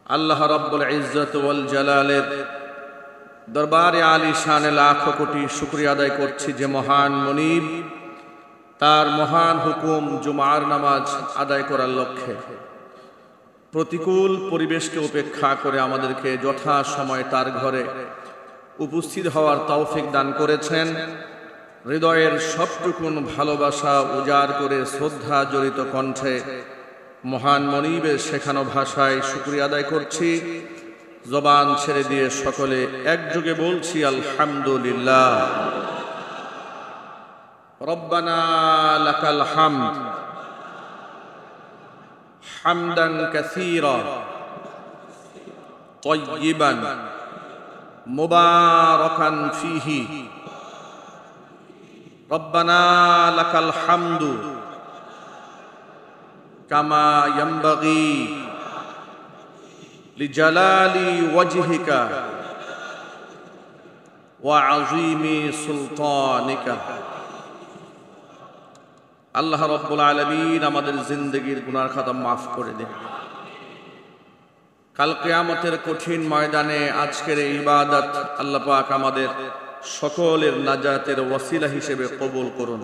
আল্লাহ রাব্বুল ইজ্জত ওয়াল জালালের দরবারে আলী শানে লাখো কোটি শুকরিয়া আদায় করছি যে মহান মুনিব তার মহান হুকুম জুমার নামাজ আদায় করার লক্ষ্যে প্রতিকূল পরিবেশকে উপেক্ষা করে আমাদেরকে যথা সময় তার ঘরে উপস্থিত হওয়ার তৌফিক দান করেছেন। হৃদয়ের সবটুকুন ভালোবাসা উজাড় করে শ্রদ্ধা জড়িত কণ্ঠে মহান মনিবের শেখানো ভাষায় শুকরিয়া আদায় করছি। জবান ছেড়ে দিয়ে সকলে একযোগে বলছি আলহামদুলিল্লাহ। রব্বানা লাকাল হামদ হামদান কাসীরা তাইয়িবান মুবারাকান ফীহি। রব্বানা লাকাল হামদু কামা ইয়ানবাগি লিজালালি ওয়াজহিকা ওয়া আযীমি সুলতানিকা। আল্লাহ রাব্বুল আলামিন আমাদের জিন্দেগির গুনার খাতা মাফ করে দিন। কাল কিয়ামতের কঠিন ময়দানে আজকের এই ইবাদত আল্লাহ পাক আমাদের সকলের নাজাতের ওয়াসিলা হিসেবে কবুল করুন।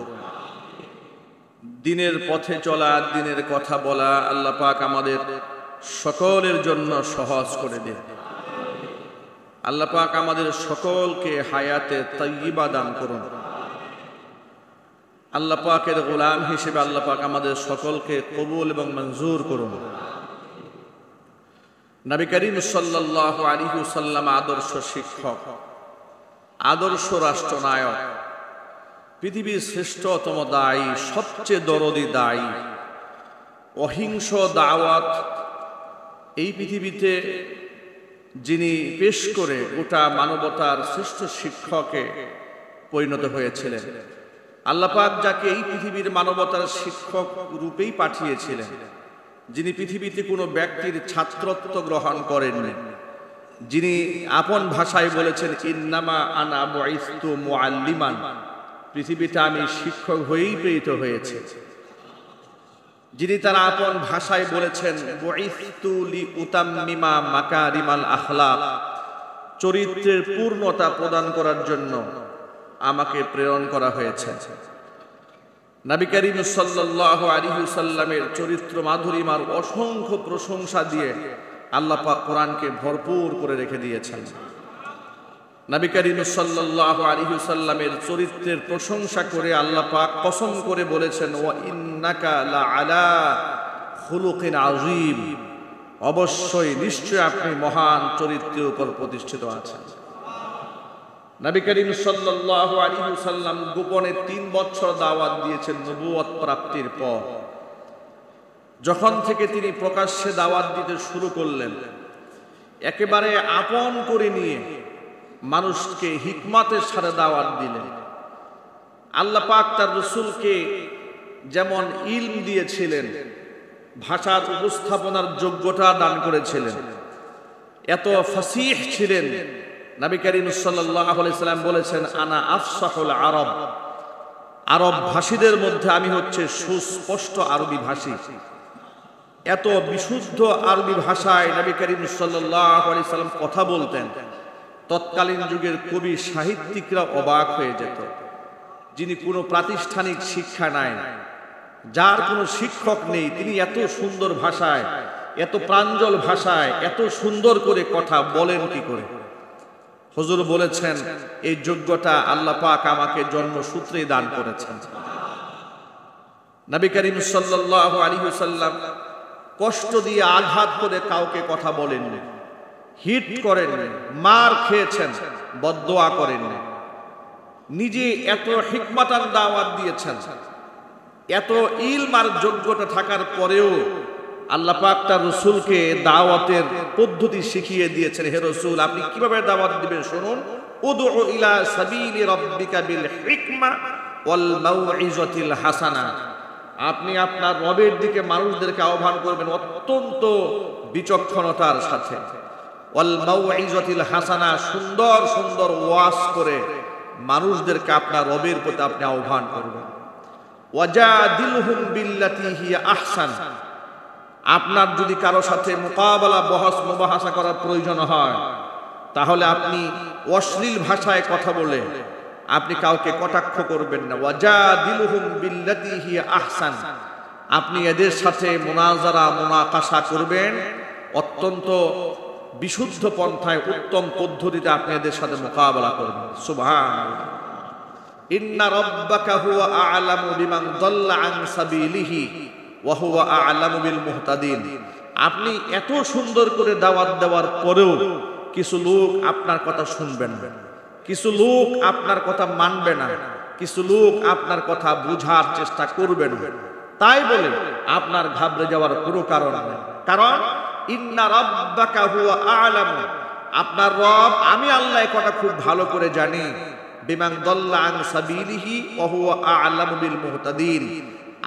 দিনের পথে চলা, দিনের কথা বলা আল্লাহ পাক আমাদের সকলের জন্য সহজ করে দিন। আল্লাহ পাক আমাদের সকলকে হায়াতে তাইয়্যিবা দান করুন। আল্লাহ পাকের গোলাম হিসেবে আল্লাহ পাক আমাদের সকলকে কবুল এবং মঞ্জুর করুন। নবী করিম সাল্লাল্লাহু আলাইহি ওয়াসাল্লাম আদর্শ শিক্ষক, আদর্শ রাষ্ট্রনায়ক, পৃথিবীর শ্রেষ্ঠতম দায়ী, সবচেয়ে দরদি দায়ী, অহিংস দাওয়াত এই পৃথিবীতে যিনি পেশ করে গোটা মানবতার শ্রেষ্ঠ শিক্ষকে পরিণত হয়েছিলেন। আল্লাহ পাক যাকে এই পৃথিবীর মানবতার শিক্ষক রূপেই পাঠিয়েছিলেন, যিনি পৃথিবীতে কোনো ব্যক্তির ছাত্রত্ব গ্রহণ করেননি, যিনি আপন ভাষায় বলেছেন ইন্নামা আনা বুইসতু মুআল্লিমান, পৃথিবীতে আমি শিক্ষক হয়েই প্রেরিত হয়েছি, যিনি তার আপন ভাষায় বলেছেন বুইসতু লিউতাম্মিমা মাকারিমাল আখলাক, চরিত্রের পূর্ণতা প্রদান করার জন্য আমাকে প্রেরণ করা হয়েছে। নবী করিম সাল্লাল্লাহু আলাইহি ওয়াসাল্লামের চরিত্র মাধুরীমার অসংখ্য প্রশংসা দিয়ে আল্লাহ পাক কোরআনকে ভরপুর করে রেখে দিয়েছেন। নবী করিম সাল্লাল্লাহু আলাইহি ওয়াসাল্লামের চরিত্রের প্রশংসা করে আল্লাহ পাক কসম করে বলেছেন ওয়া ইন্নাকা লা আলা খুলুকিন আযীম, অবশ্যই নিশ্চয় আপনি মহান চরিত্রের উপর প্রতিষ্ঠিত আছেন। নবী করিম সাল্লাল্লাহু আলাইহি ওয়াসাল্লাম গোপনে 3 বছর দাওয়াত দিয়েছেন নবুয়ত প্রাপ্তির পর। যখন থেকে তিনি প্রকাশ্যে দাওয়াত দিতে শুরু করলেন, একেবারে আপন করে নিয়ে মানুষকে হিকমতের সাথে দাওয়াত দিলেন। আল্লাহ পাক তার রাসূলকে যেমন ইলম দিয়েছিলেন, ভাষার উপস্থাপনার যোগ্যতা দান করেছিলেন, এত ফাসিহ ছিলেন। নবী করিম সাল্লাল্লাহু আলাইহি সাল্লাম বলেছেন আনা আফসাহুল আরব, আরব ভাষীদের মধ্যে আমি হচ্ছে সুস্পষ্ট আরবি ভাষী। এত বিশুদ্ধ আরবি ভাষায় নবী করিম সাল্লাল্লাহু আলাইহি সাল্লাম কথা বলতেন, তৎকালীন যুগের কবি সাহিত্যিকরা অবাক হয়ে যেত। যিনি কোনো প্রাতিষ্ঠানিক শিক্ষা নাই, যার কোনো শিক্ষক নেই, তিনি এত সুন্দর ভাষায়, এত প্রাঞ্জল ভাষায় এত সুন্দর করে কথা বলেন কি করে? হুজুর বলেছেন এই যোগ্যতা আল্লাহ পাক আমাকে জন্মসূত্রেই দান করেছেন। নবী করিম সাল্লাল্লাহু আলাইহি ওয়াসাল্লাম কষ্ট দিয়ে আঘাত করে কাউকে কথা বলেননি, হিট করেননি, মার খেয়েছেন, বদদোয়া করেননি। নিজে এত হিকমতান দাওয়াত দিয়েছেন, এত ইলম আর যোগ্যতা থাকার পরেও আল্লাহ পাক তার রাসূলকে দাওয়াতের পদ্ধতি শিখিয়ে দিয়েছেন। হে রাসূল, আপনি কিভাবে দাওয়াত দিবেন শুনুন। উদউ ইলা সাবিলি রাব্বিকা বিল হিকমা ওয়াল মাউইজাতিল হাসানা, আপনি আপনার রবের দিকে মানুষদেরকে আহ্বান করবেন অত্যন্ত বিচক্ষণতার সাথে। ওয়াল মাউইজাতিল হাসানা, সুন্দর সুন্দর ওয়াজ করে মানুষদেরকে আপনার রবের প্রতি আপনি আহ্বান করবেন। ওয়াজাদিলহুম বিল্লাতি হিয়া আহসান, আপনার যদি কারো সাথে মোকাবেলা বহস মুবাহাসা করার প্রয়োজন হয়, তাহলে আপনি অশ্লীল ভাষায় কথা বলে আপনি কাউকে কটাক্ষ করবেন না। ওয়াজাদিলুহুম বিল্লাতী হিয়া আহসান, আপনি এদের সাথে মুনাজারা মুনাকাশা করবেন অত্যন্ত বিশুদ্ধ পন্থায়, উত্তম পদ্ধতিতে আপনি এদের সাথে মোকাবেলা করবেন। সুবহানাল্লাহ। ইন্না রাব্বাকা হুয়া আ'লামু বিমান দাল্লা আন সাবিলিহি ওয়া হুয়া আ'লামু বিল মুহতাদিন। আপনি এত সুন্দর করে দাওয়াত দেওয়ার পরেও কিছু লোক আপনার কথা শুনবেন না, কিছু লোক আপনার কথা মানবে না, কিছু লোক আপনার কথা বুঝার চেষ্টা করবে না। তাই বলে আপনার ঘাবড়ে যাওয়ার কোনো কারণ নেই, কারণ ইন্না রাব্বাকা হুয়া আ'লামু, আপনার রব আমি আল্লাহ এই কথা খুব ভালো করে জানি, বিমান দাল্লা আন সাবিলিহি ওয়া হুয়া আ'লামু বিল মুহতাদিন,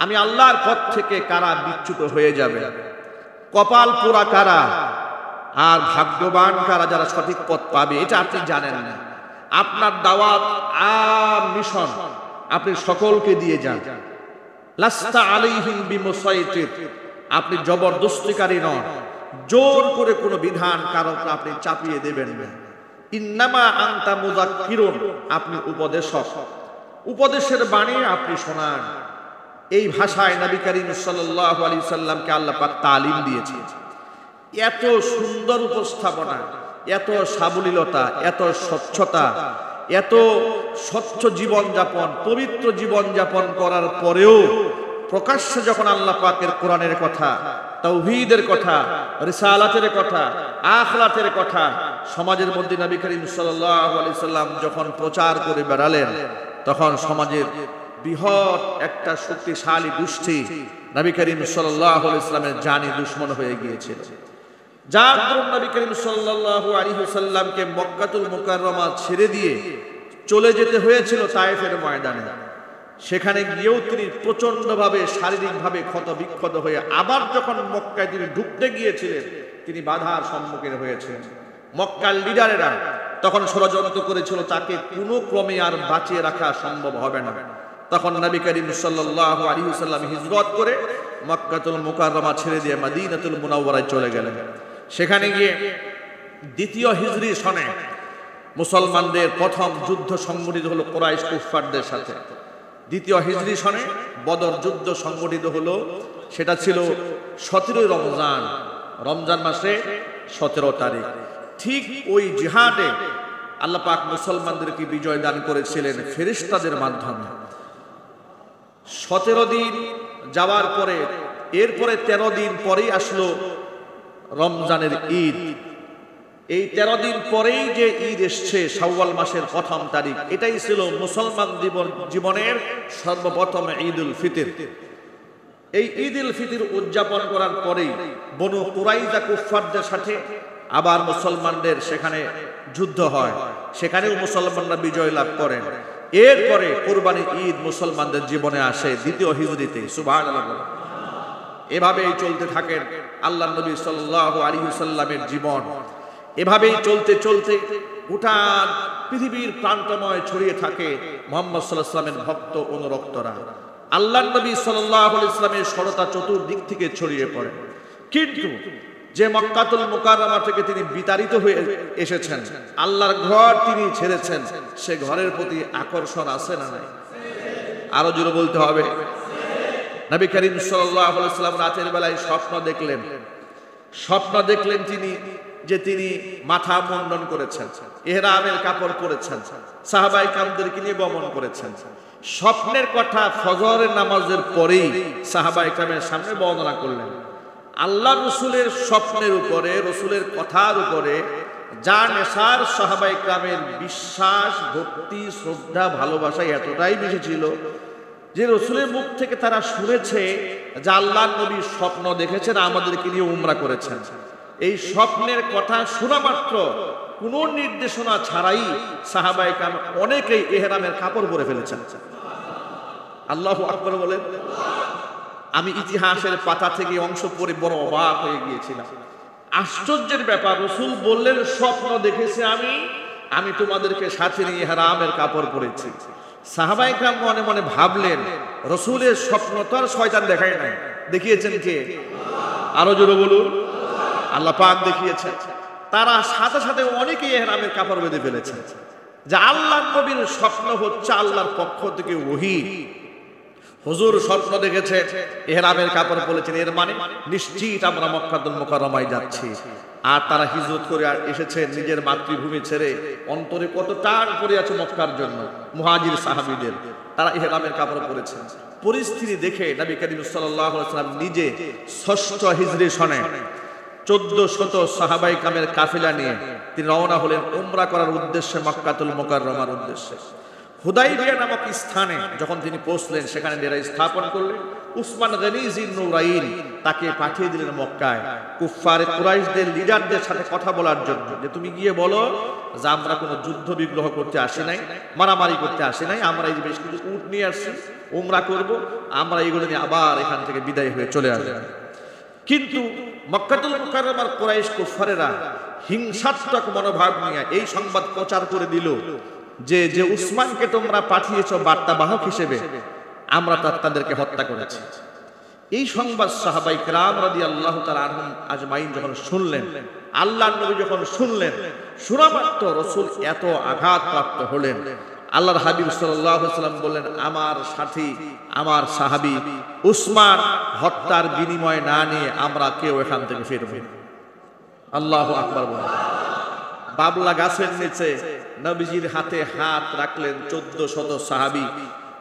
আমি আল্লাহর পথ থেকে কারা বিচ্যুত হয়ে যাবে, কপাল পোড়া কারা আর ভাগ্যবান কারা যারা সঠিক পথ পাবে, এটা আপনি জানেন না। আপনার দাওয়াত আম মিশন, আপনি সকলকে দিয়ে যান। লাস্তা আলাইহিম বিমুসাইতির, আপনি জবরদস্তিকারী নন, জোর করে কোনো বিধান কারো আপনি চাপিয়ে দেবেন না। ইন্নামা আনতা মুযাক্কিরুন, আপনি উপদেশক, উপদেশের বাণী আপনি শোনান। এই ভাষায় নবী করিম সাল্লাল্লাহু আলাইহি সাল্লামকে আল্লাহ পাক তালিম দিয়েছে। এত সুন্দর উপস্থাপনা, এত সাবলীলতা, এত স্বচ্ছতা, এত স্বচ্ছ জীবনযাপন, পবিত্র জীবনযাপন করার পরেও প্রকাশ্যে যখন আল্লাহ পাকের কোরআনের কথা, তাওহীদের কথা, রিসালাতের কথা, আখলাতের কথা সমাজের মধ্যে নবী করিম সাল্লাল্লাহু আলাইহি সাল্লাম যখন প্রচার করে বেড়ালেন, তখন সমাজের বৃহৎ একটা শক্তিশালী গোষ্ঠী নবী করিম সাল্লাল্লাহু আলাইহি সাল্লামের জানি দুশমন হয়ে গিয়েছিল। যার দরুন নবী করিম সাল্লাল্লাহু আলাইহি সাল্লামকে মক্কাতুল মুকাররমা ছেড়ে দিয়ে চলে যেতে হয়েছিল তায়েফের ময়দানে। সেখানে গিয়েও তিনি প্রচন্ডভাবে শারীরিকভাবে ক্ষত বিক্ষত হয়ে আবার যখন মক্কায় তিনি ঢুকতে গিয়েছিলেন, তিনি বাধার সম্মুখীন হয়েছিলেন। মক্কার লিডারেরা তখন ষড়যন্ত্র করেছিল তাকে কোনো ক্রমে আর বাঁচিয়ে রাখা সম্ভব হবে না। তখন নবী করিম সাল্লাল্লাহু আলাইহি ওয়াসাল্লাম হিজরত করে মক্কাতুল মুকাররমা ছেড়ে দিয়ে মদিনাতুল মুনাওয়ারায় চলে গেলেন। সেখানে গিয়ে দ্বিতীয় হিজরি সনে মুসলমানদের প্রথম যুদ্ধ সংগঠিত হলো কুরাইশ কুফফারদের সাথে। দ্বিতীয় হিজরি সনে বদর যুদ্ধ সংগঠিত হলো, সেটা ছিল 17 রমজান, রমজান মাসে 17 তারিখ। ঠিক ওই জিহাদে আল্লাহ পাক মুসলমানদেরকে বিজয় দান করেছিলেন ফেরেশতাদের মাধ্যমে। 17 দিন যাওয়ার পরে এরপরে 13 দিন পরেই আসলো রমজানের ঈদ। এই 13 দিন পরেই যে ঈদ এসছে শাওয়াল মাসের প্রথম তারিখ, এটাই ছিল মুসলমান জীবনের সর্বপ্রথম ঈদুল ফিতর। এই ঈদুল ফিতর উদযাপন করার পরেই বনু কুরাইজা কুফফারদের সাথে আবার মুসলমানদের সেখানে যুদ্ধ হয়, সেখানেও মুসলমানরা বিজয় লাভ করেন। এরপরে কুরবানির ঈদ মুসলমানদের জীবনে আসে দ্বিতীয় হিজরিতে। সুবহানাল্লাহ। এভাবেই চলতে থাকেন আল্লাহর নবী সাল্লাল্লাহু আলাইহি ওয়াসাল্লামের জীবন। এভাবেই চলতে চলতে গোটা পৃথিবীর প্রান্তময় ছড়িয়ে থাকে মুহাম্মদ সাল্লাল্লাহু আলাইহি ওয়াসাল্লামের ভক্ত অনুরক্তরা। আল্লাহর নবী সাল্লাল্লাহু আলাইহি ওয়াসাল্লামের সরতা চতুর্দিক থেকে ছড়িয়ে পড়ে। কিন্তু যে মক্কাতুল মুকাররমা থেকে তিনি বিতাড়িত হয়ে এসেছেন, আল্লাহর ঘর তিনি ছেড়েছেন, সে ঘরের প্রতি আকর্ষণ আছে না নাই? আরো জোরে বলতে হবে। নবী করিম সাল্লাল্লাহু আলাইহি ওয়াসাল্লাম রাতের বেলায় স্বপ্ন দেখলেন তিনি মাথা মুন্ডন করেছেন, ইহরামের কাপড় পরেছেন, সাহাবায়ে কেরামদেরকে নিয়ে গমন করেছেন। স্বপ্নের কথা ফজরের নামাজের পরেই সাহাবায়ে কেরামের সামনে বর্ণনা করলেন। আল্লাহ রসুলের স্বপ্নের উপরে, রসুলের কথার উপরে যা নেশার সাহাবায়ে কেরামের বিশ্বাস, ভক্তি, শ্রদ্ধা, ভালোবাসা এতটাই বেশি ছিল যে রসুলের মুখ থেকে তারা শুনেছে যে আল্লাহর নবী স্বপ্ন দেখেছেন, আমাদেরকে নিয়ে উমরা করেছেন। এই স্বপ্নের কথা শোনা মাত্র কোনো নির্দেশনা ছাড়াই সাহাবায়ে কেরাম অনেকেই ইহরামের কাপড় পরে ফেলেছেন। আল্লাহু আকবার বলেন। আমি ইতিহাসের পাতা থেকে অংশ পড়ে বড় অবাক হয়ে গিয়েছিলাম। আশ্চর্যের ব্যাপার, রসুল বললেন স্বপ্ন দেখেছি আমি তোমাদেরকে সাথে নিয়ে ইহরামের কাপড় পরেছি। সাহাবায়ে কেরাম মনে মনে ভাবলেন, রসুলের স্বপ্ন তো আর শয়তান দেখায় নাই, দেখিয়েছেন কে? আরো জোরে বলুন। আল্লাহ পাক দেখিয়েছেন তারা সাথে সাথে অনেকেই ইহরামের কাপড় বেঁধে ফেলেছে, যে আল্লাহর নবীর স্বপ্ন হচ্ছে আল্লাহর পক্ষ থেকে ওহী। হুজুর স্বপ্ন দেখেছে, ইহরামের কাপড় পরেছেন, এর মানে নিশ্চিত আমরা মক্কাতুল মুকাররমায় যাচ্ছি। আর তারা হিজরত করে এসেছে নিজের মাতৃভূমি ছেড়ে, অন্তরে কত টান পড়ে আছে মক্কার জন্য। মুহাজির সাহাবীদের তারা ইহরামের কাপড় পরেছেন। পরিস্থিতি দেখে নবী করিম সাল্লাল্লাহু আলাইহি ওয়াসাল্লাম নিজে ৬ষ্ঠ হিজরি সনে ১৪০০ সাহাবায়ে কামের কাফিলা নিয়ে তিনি রওনা হলেন উমরা করার উদ্দেশ্যে, মক্কাতুল মুকাররমার উদ্দেশ্যে। হুদাইবিয়া নামক স্থানে যখন তিনি পৌঁছলেন, সেখানে ডেরা স্থাপন করলেন। উসমান গনি জিন্নুরাইন তাকে পাঠিয়ে দিলেন মক্কায় কুফফারে কুরাইশদের লিডারদের সাথে কথা বলার জন্য, যে তুমি গিয়ে বলো যে আমরা কোনো যুদ্ধ বিগ্রহ করতে আসি নাই, মারামারি করতে আসি নাই, আমরা এই বেশ কিছু উট নিয়ে আসছি, উমরা করব, আমরা এগুলো নিয়ে আবার এখান থেকে বিদায় হয়ে চলে আসব। কিন্তু মক্কাতুল মুকাররমার কুরাইশ কুফফারেরা হিংসাত্মক মনোভাব নিয়ে এই সংবাদ প্রচার করে দিল যে যে উসমানকে তোমরা পাঠিয়েছো বার্তাবাহক হিসেবে, আমরা তাদেরকে হত্যা করেছি। এই সংবাদ সাহাবায়ে কেরাম রাদিয়াল্লাহু তাআলা আনহুম আজমাইন যখন শুনলেন, আল্লাহর নবী যখন শুনলেন, শোনা মাত্র রাসূল এত আঘাতপ্রাপ্ত হলেন। আল্লাহর হাবিব সাল্লাল্লাহু আলাইহি ওয়াসাল্লাম বললেন, আমার সাথী, আমার সাহাবী উসমান হত্যার বিনিময় না নিয়ে আমরা কেউ এখান থেকে ফিরব না। আল্লাহু আকবার বলেন। বাবলা গাছের নিচে নবীজির হাতে হাত রাখলেন ১৪০০ সাহাবী,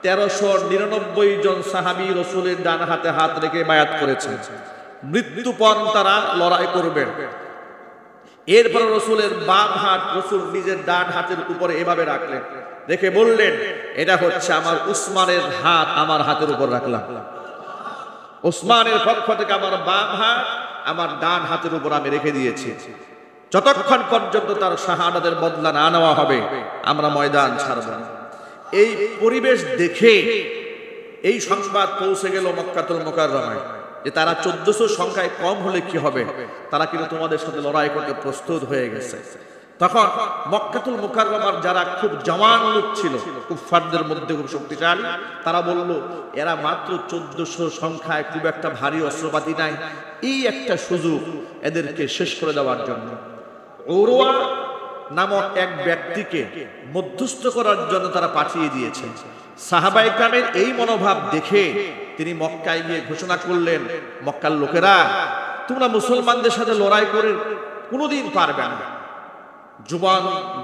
১৩৯৯ জন সাহাবী রাসূলের ডান হাতে হাত রেখে বায়াত করেছেন। মৃত্যুপণ তারা লড়াই করবেন। এরপর রাসূলের বাম হাত রাসূল নিজের ডান হাতের উপরে এভাবে রাখলেন, রেখে বললেন, এটা হচ্ছে আমার উসমানের হাত, আমার হাতের উপর রাখলাম। উসমানের পক্ষ থেকে আমার বাম হাত আমার ডান হাতের উপর আমি রেখে দিয়েছি। যতক্ষণ পর্যন্ত তার শাহাদাতের বদলা না নেওয়া হবে আমরা ময়দান ছাড়ব না। এই পরিবেশ দেখে এই সংবাদ পৌঁছে গেল মক্কাতুল মুকাররমায়, যে তারা ১৪০০ সংখ্যায় কম হলে কি হবে, তারা কিন্তু তোমাদের সাথে লড়াই করতে প্রস্তুত হয়ে গেছে। তখন মক্কাতুল মুকাররমার যারা খুব জওয়ান লোক ছিল, কুফফারদের মধ্যে খুব শক্তিশালী, তারা বলল, এরা মাত্র ১৪০০ সংখ্যায়, খুব একটা ভারী অস্ত্রপাতি নাই, এই একটা সুযোগ এদেরকে শেষ করে দেওয়ার জন্য। উরওয়া নামক এক ব্যক্তিকে মধ্যস্থ করার জন্য তারা পাঠিয়ে দিয়েছে। সাহাবায়ে কেরামের এই মনোভাব দেখে তিনি মক্কায় গিয়ে ঘোষণা করলেন, মক্কার লোকেরা, তোমরা মুসলমানদের সাথে লড়াই করে কোনোদিন পারবে না।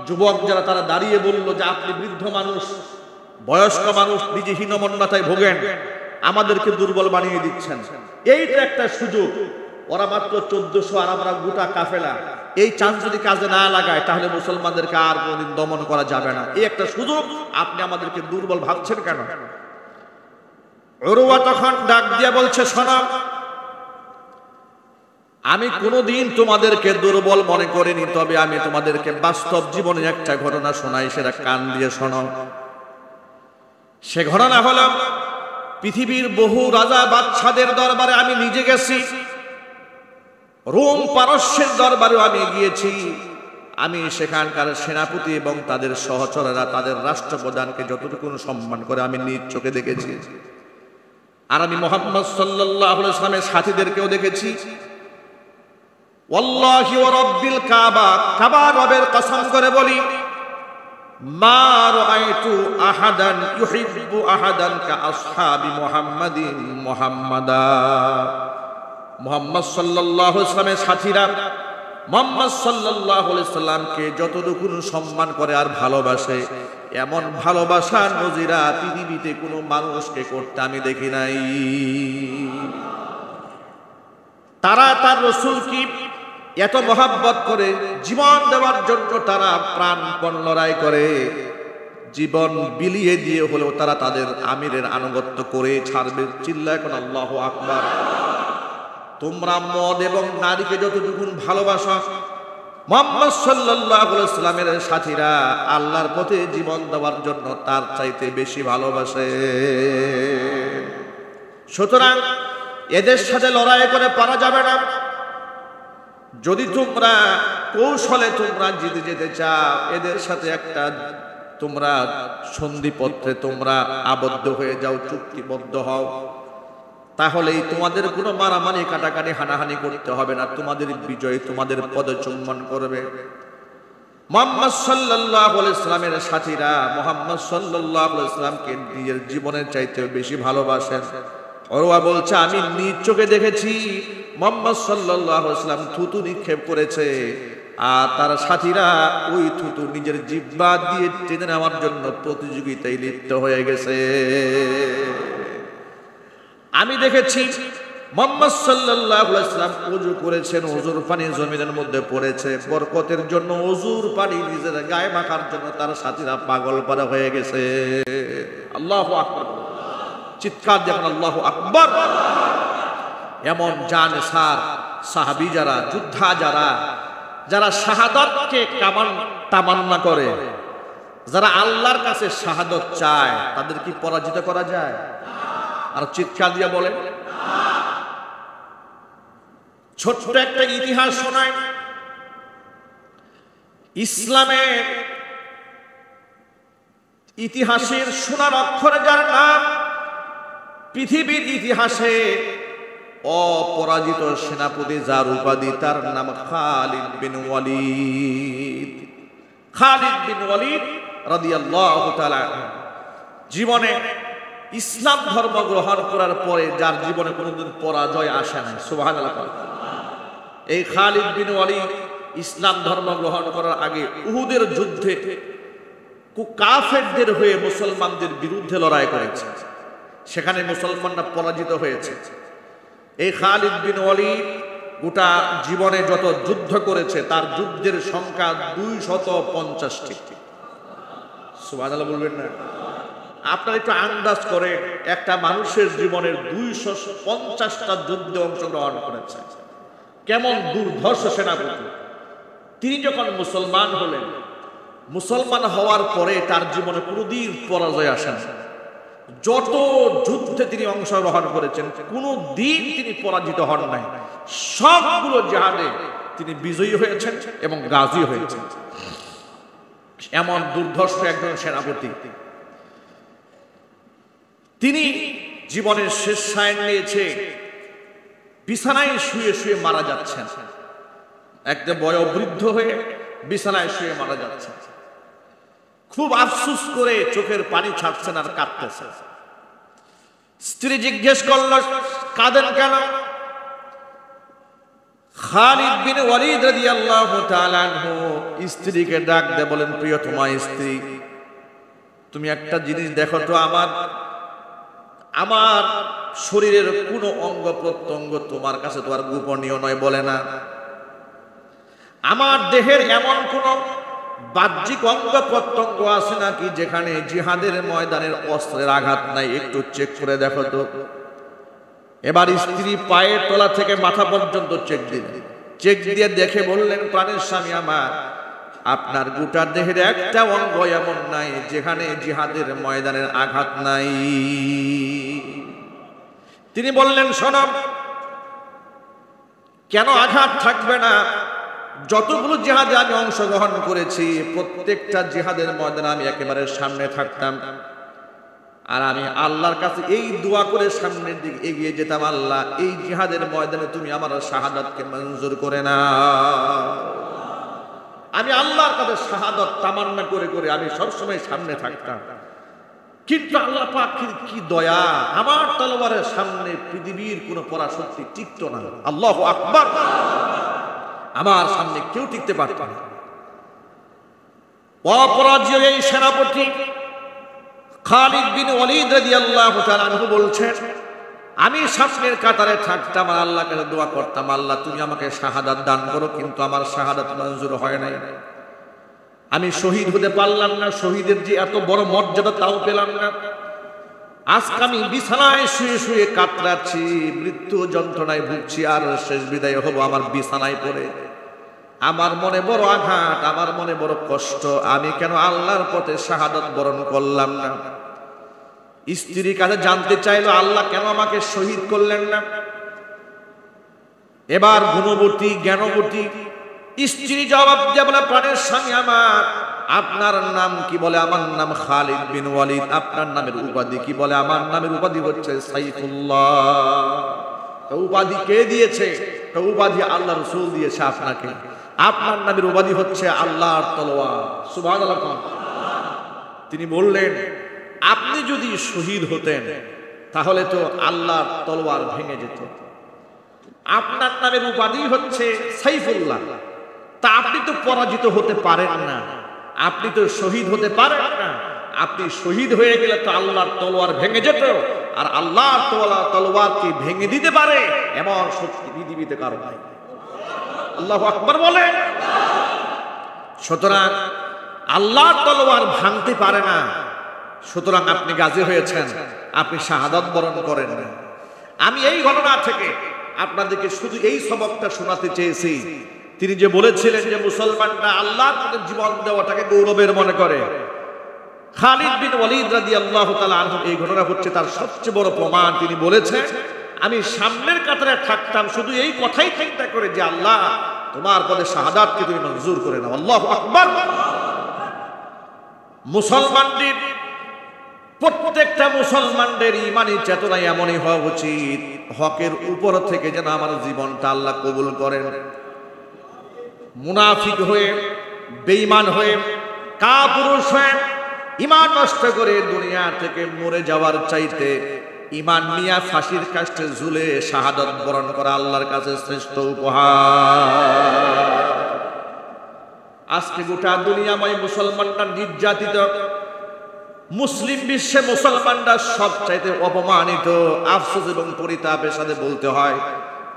যুবক যারা তারা দাঁড়িয়ে বলল যে আপনি বৃদ্ধ মানুষ, বয়স্ক মানুষ, নিজে হীনমন্যতায় ভোগেন, আমাদেরকে দুর্বল বানিয়ে দিচ্ছেন, এইটা একটা সুযোগ। ওরা মাত্র ১৪০০ আর আমরা গোটা কাফেলা, এই চান্স যদি কাজে না লাগায় তাহলে মুসলমানদেরকে আর কোনদিন দমন করা যাবে না, এই একটা সুযোগ, আপনি আমাদেরকে দুর্বল ভাবছেন কেন? উরওয়া তখন ডাক দিয়ে বলছে, শোনো, আমি কোনোদিন তোমাদেরকে দুর্বল মনে করিনি, তবে আমি তোমাদেরকে বাস্তব জীবনের একটা ঘটনা শোনাই, সেটা কান দিয়ে শোনো। সে ঘটনা হলো, পৃথিবীর বহু রাজা বাদশাদের দরবারে আমি নিজে গেছি, রোম পারস্যের দরবারেও আমি গিয়েছি। আমি সেখানকার সেনাপতি এবং তাদের সহচরেরা তাদের রাষ্ট্রপ্রধানকে যতটুকু সম্মান করে আমি নিজ চোখে দেখেছি। আর আমি মুহাম্মদ সাল্লাল্লাহু আলাইহি ওয়াসাল্লামের সাথীদেরকেও দেখেছি। ওয়াল্লাহি ওয়া রাব্বিল কাবা, কাবা রবের কসম করে বলি, মা রাআইতু আহাদান ইউহিব্বু আহাদান কা আসহাবি মুহাম্মাদিন মুহাম্মাদা। মুহাম্মদ সাল্লাল্লাহু আলাইহি ওয়াসাল্লামের সাথীরা মুহাম্মদ সাল্লাল্লাহু আলাইহি ওয়াসাল্লামকে যতটুকু সম্মান করে আর ভালোবাসে, এমন ভালোবাসার নজিরা পৃথিবীতে কোনো মানুষকে করতে আমি দেখি নাই। তারা তার রাসূলকে এত মহব্বত করে, জীবন দেওয়ার জন্য তারা প্রাণপণ লড়াই করে, জীবন বিলিয়ে দিয়ে হলেও তারা তাদের আমিরের আনুগত্য করে ছাড়বে। চিল্লায় এখন আল্লাহু আকবার। তোমরা মদ এবং নারীকে যতটুকু ভালোবাসো, মুহাম্মদ সাল্লাল্লাহু আলাইহি ওয়াসাল্লামের সাথীরা আল্লাহর পথে জীবন দেওয়ার জন্য তার চাইতে বেশি ভালোবাসে। সুতরাং এদের সাথে লড়াই করে পারা যাবে না। যদি তোমরা কৌশলে তোমরা জিতে যেতে চাও, এদের সাথে একটা তোমরা সন্ধিপত্রে তোমরা আবদ্ধ হয়ে যাও, চুক্তিবদ্ধ হও, তাহলেই তোমাদের কোনো মারামারি কাটাকাটি হানাহানি করতে হবে না, তোমাদের বিজয় তোমাদের পদচুম্বন করবে। মুহাম্মদ সাল্লাল্লাহু আলাইহি ওয়াসাল্লামের সাথীরা মুহাম্মদ সাল্লাল্লাহু আলাইহি ওয়াসাল্লামকে নিজের জীবনের চাইতে বেশি ভালোবাসেন। ওরওয়া বলছে, আমি নিজ চোখে দেখেছি মুহাম্মদ সাল্লাল্লাহু আলাইহি ওয়াসাল্লাম থুতু নিক্ষেপ করেছে, আর তার সাথীরা ওই থুতু নিজের জিহ্বা দিয়ে টেনে নেওয়ার জন্য প্রতিযোগিতায় লিপ্ত হয়ে গেছে। আমি দেখেছি মুহাম্মদ সাল্লাল্লাহু আলাইহি ওয়াসাল্লাম ওযু করেছেন, ওযুর পানি জমিনের মধ্যে পড়েছে, বরকতের জন্য ওযুর পানি নিজের গায়ে মাখার জন্য তার সাথীরা পাগল পারা হয়ে গেছে। আল্লাহু আকবার, চিৎকার দেখুন আল্লাহু আকবার। এমন জানসার সাহাবী যারা, যোদ্ধা যারা, যারা শাহাদাতকে তামান্না করে, যারা আল্লাহর কাছে শাহাদাত চায়, তাদের কি পরাজিত করা যায়? আর চিৎকার দিয়ে বলেন। ছোট্ট একটা ইতিহাস শোনায়। ইসলামের ইতিহাসের সোনার অক্ষরে যার নাম, পৃথিবীর ইতিহাসে অপরাজিত সেনাপতি যার উপাধি, তার নাম খালিদ বিন ওয়ালিদ। খালিদ বিন ওয়ালিদ রাদিয়াল্লাহু তাআলা জীবনে ইসলাম ধর্ম গ্রহণ করার পরে যার জীবনে কোনোদিন পরাজয় আসে নাই, সুবহানাল্লাহ। এই খালিদ বিন ওয়ালিদ ইসলাম ধর্ম গ্রহণ করার আগে উহুদের যুদ্ধে কাফেরদের হয়ে মুসলমানদের বিরুদ্ধে লড়াই করেছে, সেখানে মুসলমানরা পরাজিত হয়েছে। এই খালিদ বিন ওয়ালিদ গোটা জীবনে যত যুদ্ধ করেছে তার যুদ্ধের সংখ্যা 250টি। সুবহানাল্লাহ বলবেন না? আপনারা একটু আন্দাজ করে, একটা মানুষের জীবনের 250টা যুদ্ধে অংশগ্রহণ করেছে, কেমন দুর্ধর্ষ সেনাপতি। তিনি যখন মুসলমান হলেন, মুসলমান হওয়ার পরে তার জীবনে কোনোদিন পরাজয় আসে না। যত যুদ্ধে তিনি অংশগ্রহণ করেছেন কোনো দিন তিনি পরাজিত হন নাই, সবগুলো জিহাদে তিনি বিজয়ী হয়েছেন এবং গাজী হয়েছেন। এমন দুর্ধর্ষ একজন সেনাপতি। তিনি জীবনের শেষ সায়ন নিয়েছে, বিছানায় শুয়ে শুয়ে মারা যাচ্ছেন, একদম বয়োবৃদ্ধ হয়ে বিছানায় শুয়ে মারা যাচ্ছেন। খুব আফসোস করে চোখের পানি ছাড়ছেন আর কাঁদতেছেন। স্ত্রী জিজ্ঞেস করল, কাঁদেন কেন? খালিদ বিন ওয়ালিদ রাদিয়াল্লাহু তাআলা আনহু স্ত্রীকে ডাক দিয়ে বলেন, প্রিয়তমা স্ত্রী, তুমি একটা জিনিস দেখো তো, আমার শরীরের কোনো অঙ্গ প্রত্যঙ্গ তোমার কাছে তো আর গোপনীয় নয় বলে না। আমার দেহের এমন কোন বাহ্যিক অঙ্গ প্রত্যঙ্গ আছে নাকি যেখানে জিহাদের ময়দানের অস্ত্রের আঘাত নাই? একটু চেক করে দেখো তো। এবার স্ত্রী পায়ের তলা থেকে মাথা পর্যন্ত চেক দিলেন, চেক দিয়ে দেখে বললেন, প্রাণের স্বামী আমার, আপনার গোটা দেহের একটা অঙ্গ এমন নাই যেখানে জিহাদের ময়দানের আঘাত নাই। তিনি বললেন, শোনো, কেন আঘাত থাকবে না? যতগুলো জিহাদে আমি অংশগ্রহণ করেছি প্রত্যেকটা জিহাদের ময়দানে আমি একেবারে সামনে থাকতাম, আর আমি আল্লাহর কাছে এই দোয়া করে সামনের দিকে এগিয়ে যেতাম, আল্লাহ এই জিহাদের ময়দানে তুমি আমার শাহাদাতকে মঞ্জুর করে না। আমি আল্লাহর কাছে শাহাদাত তামান্না করে করে আমি সবসময় সামনে থাকতাম, কিন্তু আল্লাহ পাক কি দয়া, আমার তলোয়ারের সামনে পৃথিবীর কোনো পরাশক্তি টিকতো না। আল্লাহু আকবার, আমার সামনে কেউ টিকতে পারত না। অপরাজয় এই সেনাপতি খালিদ বিন ওয়ালিদ রাদিয়াল্লাহু তাআলা আনহু বলছেন, আমি সামনের কাতারে থাকতাম আর আল্লাহর কাছে দোয়া করতাম, আল্লাহ তুমি আমাকে শাহাদাত দান করো, কিন্তু আমার শাহাদাত মঞ্জুর হয় নাই। আমি শহীদ হতে পারলাম না, শহীদের যে এত বড় মর্যাদা তাও পেলাম না। আজকে আমি বিছানায় শুয়ে শুয়ে কাতরাচ্ছি, মৃত্যু যন্ত্রণায় ভুগছি, আর শেষ বিদায় হব আমার বিছানায় পড়ে। আমার মনে বড় আঘাত, আমার মনে বড় কষ্ট, আমি কেন আল্লাহর পথে শাহাদাত বরণ করলাম না? স্ত্রীর কাছে জানতে চাইলো, আল্লাহ কেন আমাকে শহীদ করলেন না? এবার গুণবতী জ্ঞানবতী স্ত্রী জবাব দিয়ে বলে, প্রাণের স্বামী আমার, আপনার নাম কি বলে? আমার নাম খালিদ বিন ওয়ালিদ। আপনার নামের উপাধি কি বলে? আমার নামের উপাধি হচ্ছে সাইফুল্লাহ। উপাধি কে দিয়েছে? উপাধি আল্লাহ রাসূল দিয়েছে আপনাকে। আপনার নামের উপাধি হচ্ছে আল্লাহর তলোয়ার। সুবহানাল্লাহ। তিনি বললেন, আপনি যদি শহীদ হতেন তাহলে তো আল্লাহর তলোয়ার ভেঙে যেত। আপনার নামের উপাধি হচ্ছে সাইফুল্লাহ, তা আপনি তো পরাজিত হতে পারেন না, আপনি তো শহীদ হতে পারেন না। আপনি শহীদ হয়ে গেলে তো আল্লাহর তলোয়ার ভেঙে যেত, আর আল্লাহর তলোয়ার কি ভেঙে দিতে পারে এমন শক্তি পৃথিবীতে কারো নাই। আল্লাহু আকবার বলে। সুতরাং আল্লাহর তলোয়ার ভাঙতে পারে না। সুতরাং আপনি গাজী হয়েছেন, আপনি শাহাদাত বরণ করেন না। আমি এই ঘটনা থেকে আপনাদেরকে শুধু এই সবকটা শোনাতে চেয়েছি। তিনি যে বলেছিলেন যে মুসলমানরা আল্লাহর পথে জীবন দেওয়াটাকে গৌরবের মনে করে, খালিদ বিন ওয়ালিদ রাদিয়াল্লাহু তাআলা আনহু এই ঘটনা হচ্ছে তার সবচেয়ে বড় প্রমাণ। তিনি বলেছেন, আমি সামনের কাতারে থাকতাম শুধু এই কথাই চিন্তা করে যে আল্লাহ তোমার পদে শাহাদাতকে তুমি মঞ্জুর করে নাও। আল্লাহু আকবার। মুসলমানদের প্রত্যেকটা মুসলমানদের ঈমানি চেতনা এমনই হওয়া উচিত, হকের উপর থেকে যেন আমার জীবনটা আল্লাহ কবুল করেন। মুনাফিক হয়ে, বেঈমান হয়ে, কাপুরুষ হয়ে ঈমান নষ্ট করে দুনিয়া থেকে মরে যাওয়ার চাইতে ঈমান নিয়ে ফাঁসির কাষ্টে ঝুলে শাহাদাত বরণ করা আল্লাহর কাছে শ্রেষ্ঠ উপহার। আজকে গোটা দুনিয়াময় মুসলমানরা নির্যাতিত, মুসলিম বিশ্বে মুসলমানরা সবচাইতে অপমানিত। আফসোস এবং পরিতাপের সাথে বলতে হয়,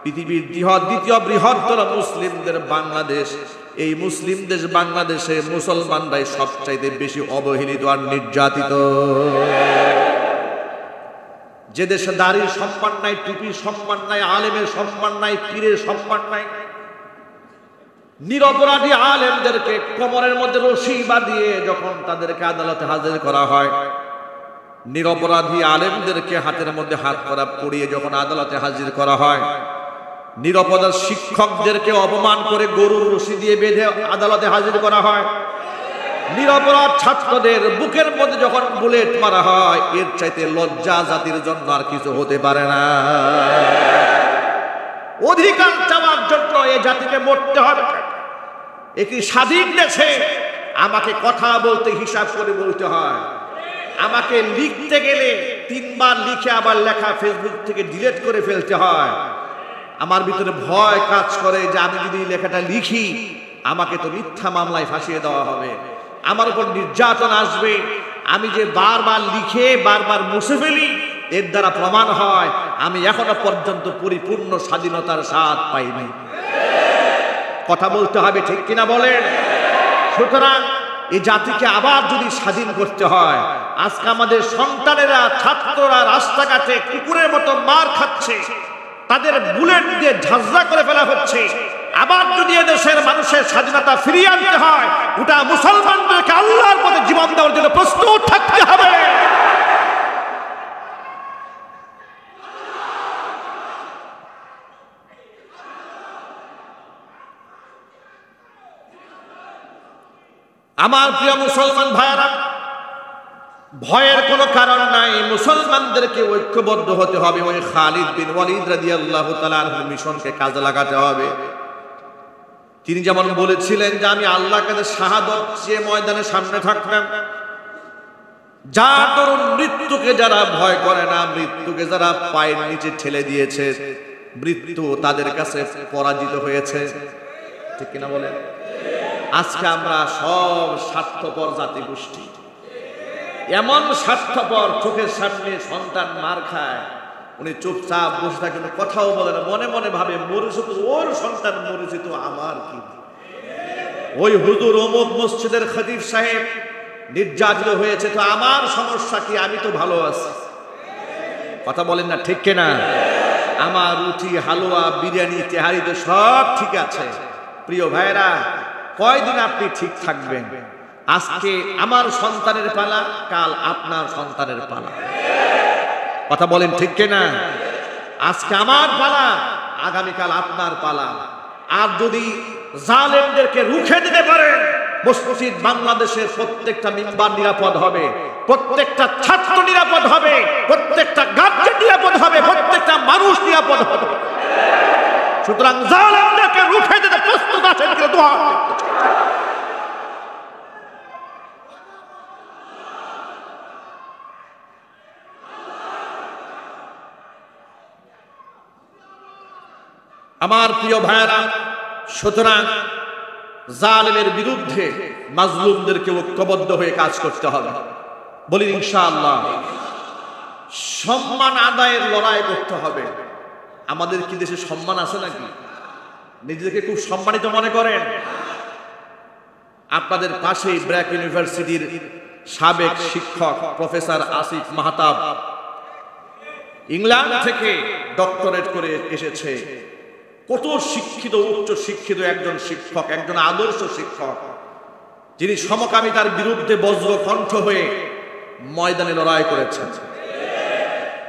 পৃথিবীর দ্বিতীয় বৃহত্তর মুসলিমদের বাংলাদেশ, এই মুসলিম দেশ বাংলাদেশে মুসলমানরাই সবচাইতে বেশি অবহেলিত আর নির্যাতিত। যে দেশে দাড়ির সম্মান নাই, টুপির সম্মান নাই, আলেমের সম্মান নাই, পীরের সম্মান নাই, নিরপরাধী আলেমদেরকে কোমরের মধ্যে রশি বাঁধিয়ে যখন তাদেরকে আদালতে হাজির করা হয়, নিরপরাধী আলেমদেরকে হাতের মধ্যে হাত করা পড়িয়ে যখন আদালতে হাজির করা হয়, নিরপরাধ শিক্ষকদেরকে অপমান করে গরুর রশি দিয়ে বেঁধে আদালতে হাজির করা হয়, নিরপরাধ ছাত্রদের বুকের মধ্যে যখন বুলেট মারা হয়, এর চাইতে লজ্জা জাতির জন্য আর কিছু হতে পারে না। অধিকার চাওয়ার জন্য এ জাতিকে মরতে হবে। একটি স্বাধীন দেশে আমাকে কথা বলতে হিসাব করে বলতে হয়, আমাকে লিখতে গেলে 3 বার লিখে আবার লেখা ফেসবুক থেকে ডিলিট করে ফেলতে হয়। আমার ভিতরে ভয় কাজ করে যে আমি যদি লেখাটা লিখি আমাকে তো মিথ্যা মামলায় ফাঁসিয়ে দেওয়া হবে, আমার উপর নির্যাতন আসবে। আমি যে বারবার লিখে বারবার মুছে ফেলি, এর দ্বারা প্রমাণ হয় আমি এখনো পর্যন্ত পরিপূর্ণ স্বাধীনতার স্বাদ পাইনি। কথা বলতে হবে, ঠিক কিনা বলেন? সুতরাং এই জাতিকে আবার যদি স্বাধীন করতে হয়, আজকে আমাদের সন্তানেরা, ছাত্ররা রাস্তাঘাটে কুকুরের মতো মার খাচ্ছে, তাদের বুলেট দিয়ে ঝাঁঝরা করে ফেলা হচ্ছে। আবার যদি এদেশের মানুষের স্বাধীনতা ফিরিয়ে আনতে হয়, গোটা মুসলমানদেরকে আল্লাহর পথে জীবন দেওয়ার জন্য প্রস্তুত থাকতে হবে। আমার প্রিয় মুসলমান ভাইরা, ভয়ের কোনো কারণ নাই। মুসলমানদেরকে ঐক্যবদ্ধ হতে হবে। ওই খালিদ বিন ওয়ালিদ রাদিয়াল্লাহু তাআলা আনহুর মিশনকে কাজে লাগাতে হবে। তিনি যেমন বলেছিলেন যে আমি আল্লাহর কাছে শাহাদাত চেয়ে ময়দানের সামনে থাকলাম। যার দরুন মৃত্যুকে যারা ভয় করে না, মৃত্যুকে যারা পায়ের নিচে ঠেলে দিয়েছে, মৃত্যু তাদের কাছে পরাজিত হয়েছে। ঠিক কিনা বলেন? আজকে আমরা সব স্বার্থপর জাতি গোষ্ঠী, এমন স্বার্থপর, চোখের সামনে সন্তান মার খায়, উনি চুপচাপ বসে থাকেন, কথাও বলে না, মনে মনে ভাবে মরেছে তো ওর সন্তান, মরেছে তো আমার কি। ওই হুজুর অমুক মসজিদের খতিব সাহেব নির্যাতিত হয়েছে তো আমার সমস্যা কি, আমি তো ভালো আছি। কথা বলেন না, ঠিক কিনা? আমার রুটি, হালুয়া, বিরিয়ানি, তেহারি তো সব ঠিক আছে। প্রিয় ভাইরা, কয়দিন আপনি ঠিক থাকবেন? আজকে আমার সন্তানের পালা, কাল আপনার সন্তানের পালা। কথা বলেন, ঠিক কিনা? আজকে আমার পালা, আগামীকাল আপনার পালা। আর যদি জালেমদেরকে রুখে দিতে পারেন, মসজিদ বাংলাদেশের প্রত্যেকটা মিম্বার নিরাপদ হবে, প্রত্যেকটা ছাত্র নিরাপদ হবে, প্রত্যেকটা গার্জিয়ান নিরাপদ হবে, প্রত্যেকটা মানুষ নিরাপদ হবে। সুতরাং জালেমদেরকে রুখে দিতে প্রস্তুত আছেন কিনা দোয়া। আমার প্রিয় ভাইয়েরা, সুতরাং জালেমের বিরুদ্ধে মাজলুমদেরকে ঐক্যবদ্ধ হয়ে কাজ করতে হবে। বলি ইনশাআল্লাহ। সম্মান আদায়ের লড়াই করতে হবে। আমাদের কি দেশে সম্মান আছে নাকি? নিজেদেরকে খুব সম্মানিত মনে করেন? আপনাদের পাশেই ব্র্যাক ইউনিভার্সিটির সাবেক শিক্ষক প্রফেসর আসিফ মাহতাব ইংল্যান্ড থেকে ডক্টরেট করে এসেছে। কত শিক্ষিত, উচ্চ শিক্ষিত একজন শিক্ষক, একজন আদর্শ শিক্ষক, যিনি সমকামিতার বিরুদ্ধে বজ্রকণ্ঠ হয়ে ময়দানে লড়াই করেছেন,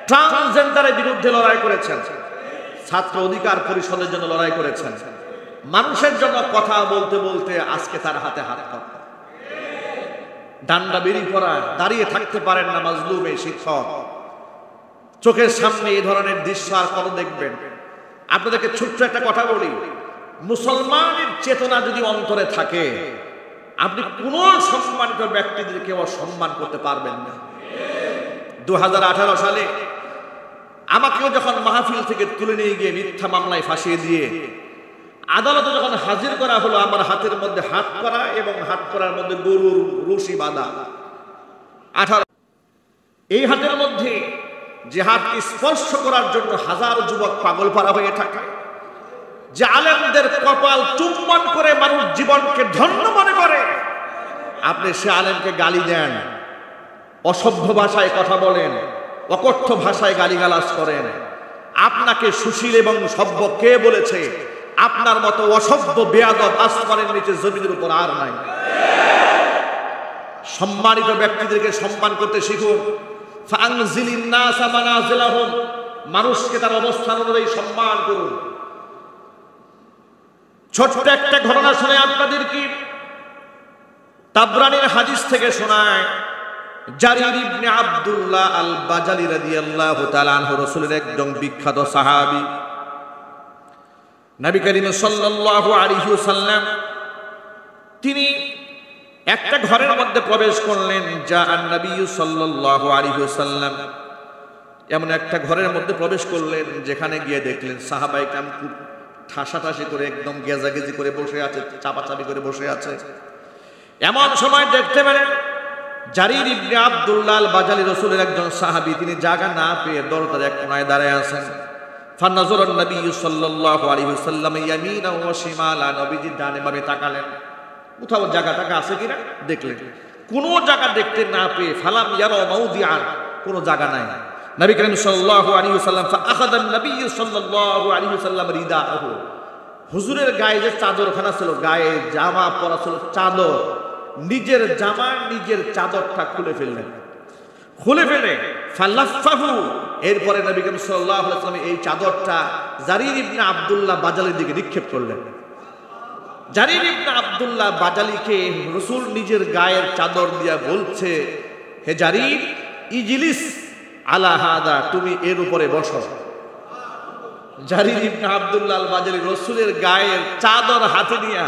ট্রান্সজেন্ডারের বিরুদ্ধে লড়াই করেছেন, ছাত্র অধিকার পরিষদের জন্য লড়াই করেছেন। মানুষের জন্য কথা বলতে বলতে আজকে তার হাতে হাত কাঁপে, ডান্ডা বেরিয়ে পড়া, দাঁড়িয়ে থাকতে পারেন না মাজলুম এই শিক্ষক। চোখের সামনে এই ধরনের দৃশ্য আর কত দেখবেন? আপনাদেরকে ছোট্ট একটা কথা বলি, মুসলমানের চেতনা যদি অন্তরে থাকে, আপনি কোন সম্মানিত ব্যক্তিদেরকে অসম্মান করতে পারবেন না। 2018 সালে আমাকেও যখন মাহফিল থেকে তুলে নিয়ে গিয়ে মিথ্যা মামলায় ফাঁসিয়ে দিয়ে আদালতে যখন হাজির করা হলো, আমার হাতের মধ্যে হাত করা এবং হাত করার মধ্যে গরুর রশি বাঁধা 18, এই হাতের মধ্যে যে হাতকে স্পর্শ করার জন্য হাজার যুবক পাগল পারা হয়ে থাকে, যে আলেমদের কপাল চুম্বন করে মানুষ জীবনকে ধন্য মনে করে, আপনি সে আলেমকে গালি দেন, অসভ্য ভাষায় কথা বলেন, অকথ্য ভাষায় গালিগালাজ করেন। আপনাকে সুশীল এবং সভ্য কে বলেছে? আপনার মতো অসভ্য বেয়াদব আসমানের নিচে জমিনের উপর আর নাই। সম্মানিত ব্যক্তিদেরকে সম্মান করতে শিখুন। ফানজিলিন নাস মানাজিলাহুম, মানুষকে তার অবস্থান অনুযায়ী সম্মান করুন। ছোট্ট একটা ঘটনা শুনে আপনাদের কি তাবরানীর হাদিস থেকে শোনায়, জারির ইবনে আব্দুল্লাহ আল বাজালি রাদিয়াল্লাহু তাআলা আনহু, রাসূলের একজন বিখ্যাত সাহাবী, নবী করিম সাল্লাল্লাহু আলাইহি ওয়াসাল্লাম, তিনি একটা ঘরের মধ্যে প্রবেশ করলেন। যা নবী সাল্লাল্লাহু আলাইহি ওয়াসাল্লাম এমন একটা ঘরের মধ্যে প্রবেশ করলেন, যেখানে গিয়ে দেখলেন সাহাবায়ে কেরাম খুব ঠাসাঠাসি করে, একদম গেজাগেজি করে বসে আছে, চাপাচাপি করে বসে আছে। এমন সময় দেখতে পেলেন জারির ইবনে আব্দুল্লাহ আল বাজালি, রাসূলের একজন সাহাবী, তিনি জায়গা না পেয়ে দরজার এক কোণায় দাঁড়ায় আছেন। ফানাযারান নবী সাল্লাল্লাহু আলাইহি ওয়াসাল্লাম ইয়ামিনা ওয়া শিমালা, নবীজি ডানে বামে তাকালেন, কোথাও জায়গা টাকা আছে কিনা দেখলেন। কোনো জায়গা দেখতে না পেয়ে ফালাম ইয়ারা মাউদিআন, কোনো জায়গা নাই। নবী করিম সাল্লাল্লাহু আলাইহি ওয়াসাল্লাম ফাআখাযা নবী সাল্লাল্লাহু আলাইহি ওয়াসাল্লাম রিদাহু, হুজুরের গায়ে যে চাদরখানা ছিল, গায়ে জামা পরা ছিল চাদর, নিজের জামা নিজের চাদরটা খুলে ফেললেন। খুলে ফেলে ফালাফাহু, এরপরে নবী করিম সাল্লাল্লাহু আলাইহি ওয়াসাল্লাম এই চাদরটা জারির ইবনে আব্দুল্লাহ বাজালির দিকে নিক্ষেপ করলেন। জারির ইবনে আব্দুল্লাহ বাজালিকে রাসূল নিজের গায়ের চাদর দিয়া বলছে, হে জারির, ইজলিস আলা হাদা, তুমি এর উপরে বসো। জারির ইবনে আব্দুল্লাহ আল বাজালি রাসূলের গায়ের চাদর হাতে নিয়া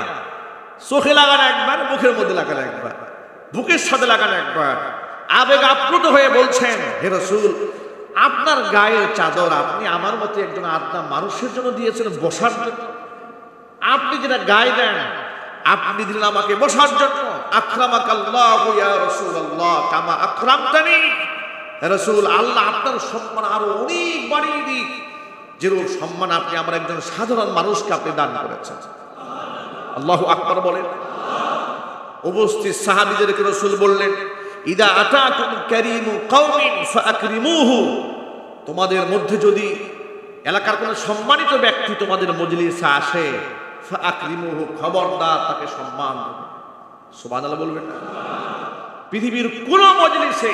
চোখে লাগানো একবার, মুখের মধ্যে লাগানো একবার, বুকের সাথে লাগানো একবার, আবেগ আপ্লুত হয়ে বলছেন, হে রাসূল, আপনার গায়ের চাদর আপনি আমার মতো একজন আত্মা মানুষের জন্য দিয়েছেন বসার জন্য। আপনি যেটা গায়ে দেন, আপনি দিলেন আমাকে বসার জন্য। আকরামাকাল্লাহু ইয়া রাসূলুল্লাহ কামা আকরামতানি, হে রাসূল, আল্লাহ আপনার সম্মান আরো অনেক বাড়িয়ে দিক, যেরূপ সম্মান আপনি আমার একজন সাধারণ মানুষকে আপনি দান করেছেন। আল্লাহু আকবার বলেন। উপস্থিত সাহাবীদেরকে রাসূল বললেন, ইদা আতাকুম কারীমু কওমিন ফাআকরিমুহু, তোমাদের মধ্যে যদি এলাকার কোনো সম্মানিত ব্যক্তি তোমাদের মজলিসে আসে, ফাআকরিমুহু, খবরদার তাকে সম্মান দেবে। সুবহানাল্লাহ বলবেন না? পৃথিবীর কোন মজলিসে